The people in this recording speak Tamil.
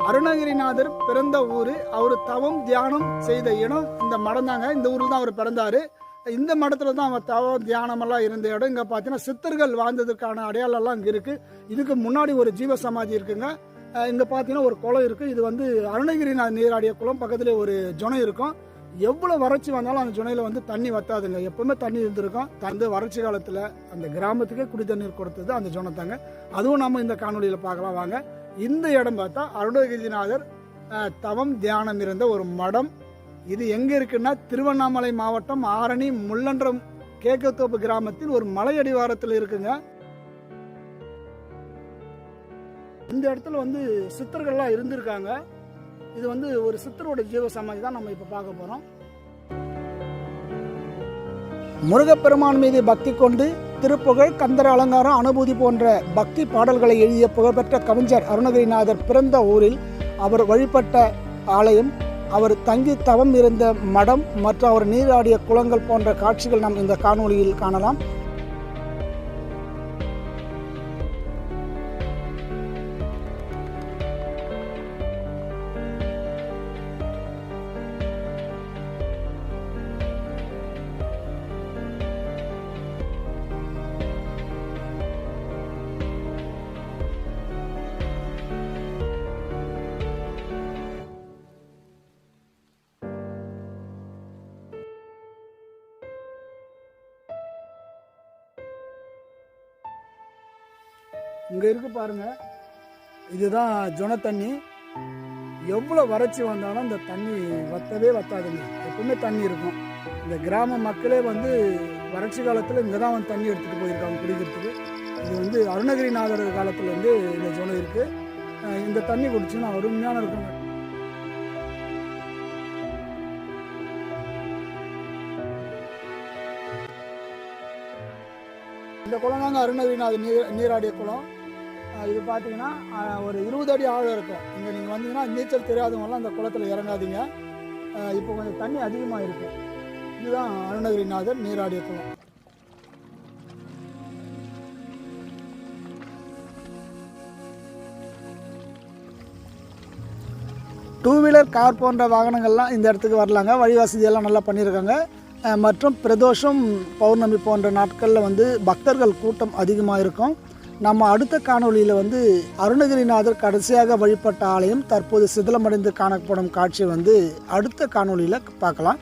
அருணகிரிநாதர் பிறந்த ஊர், அவர் தவம் தியானம் செய்த இடம் இந்த மடம் தாங்க. இந்த ஊரில் தான் அவர் பிறந்தார். இந்த மடத்தில் தான் அவர் தவம் தியானமெல்லாம் இருந்த இடம். இங்கே பார்த்தீங்கன்னா சித்தர்கள் வாழ்ந்ததுக்கான அடையாளம்லாம் இங்கே இருக்குது. இதுக்கு முன்னாடி ஒரு ஜீவ சமாதி இருக்குங்க. இங்கே பார்த்தீங்கன்னா ஒரு குளம் இருக்குது. இது வந்து அருணகிரிநாதர் நீராடிய குளம். பக்கத்தில் ஒரு ஜுனை இருக்கும். எவ்வளோ வறட்சி வந்தாலும் அந்த ஜுனையில் வந்து தண்ணி வத்தாதுங்க. எப்பவுமே தண்ணி இருந்திருக்கும். அந்த வறட்சி காலத்தில் அந்த கிராமத்துக்கே குடி தண்ணீர் கொடுத்தது அந்த ஜுனை தாங்க. அதுவும் நம்ம இந்த காணொலியில் பார்க்கலாம் வாங்க. இந்த இடம் பார்த்தா அருணகிரிநாதர் தவம் தியானம் இருந்த ஒரு மடம். இது எங்கே இருக்குன்னா திருவண்ணாமலை மாவட்டம் ஆரணி முள்ளன்றம் கேக்கத்தோப்பு கிராமத்தில் ஒரு மலை அடிவாரத்தில் இருக்குங்க. இந்த இடத்துல வந்து சித்தர்கள்லாம் இருந்திருக்காங்க. இது வந்து ஒரு சித்தரோட ஜீவ சமாதி தான் நம்ம இப்போ பார்க்க போகிறோம். முருகப்பெருமான் மீது பக்தி கொண்டு திருப்புகழ், கந்தர் அலங்காரம், அனுபூதி போன்ற பக்தி பாடல்களை எழுதிய புகழ்பெற்ற கவிஞர் அருணகிரிநாதர் பிறந்த ஊரில் அவர் வழிபட்ட ஆலயம், அவர் தங்கி தவம் இருந்த மடம் மற்றும் அவர் நீராடிய குளங்கள் போன்ற காட்சிகள் நாம் இந்த காணொளியில் காணலாம். இங்கே இருக்கு பாருங்க, இதுதான் ஜுனை தண்ணி. எவ்வளோ வறட்சி வந்தாலும் இந்த தண்ணி வத்தவே வத்தாதுங்க. எப்பவுமே தண்ணி இருக்கும். இந்த கிராம மக்களே வந்து வறட்சி காலத்தில் இங்கே தான் வந்து தண்ணி எடுத்துகிட்டு போயிருக்காங்க குடிக்கிறதுக்கு. இது வந்து அருணகிரிநாதர் காலத்தில் வந்து இந்த ஜுனை இருக்குது. இந்த தண்ணி குடிச்சுன்னா அருமையான இருக்குங்க. இந்த குளம் தாங்க அருணகிரிநாதர் நீராடிய குளம். இது பார்த்தீங்கன்னா ஒரு 20 அடி ஆழம் இருக்கும். இங்கே நீங்கள் வந்தீங்கன்னா நீச்சல் தெரியாதவங்களாம் அந்த குளத்தில் இறங்காதீங்க. இப்போ கொஞ்சம் தண்ணி அதிகமாக இருக்கு. இதுதான் அருணகிரிநாதர் நீராடிய குளம். டூ வீலர், கார் போன்ற வாகனங்கள்லாம் இந்த இடத்துக்கு வரலாங்க. வழி வசதியெல்லாம் நல்லா பண்ணியிருக்காங்க. மற்றும் பிரதோஷம், பௌர்ணமி போன்ற நாட்களில் வந்து பக்தர்கள் கூட்டம் அதிகமாக இருக்கும். நம்ம அடுத்த காணொலியில் வந்து அருணகிரிநாதர் கடைசியாக வழிபட்ட ஆலயம் தற்போது சிதிலமடைந்து காணப்படும் காட்சி வந்து அடுத்த காணொலியில் பார்க்கலாம்.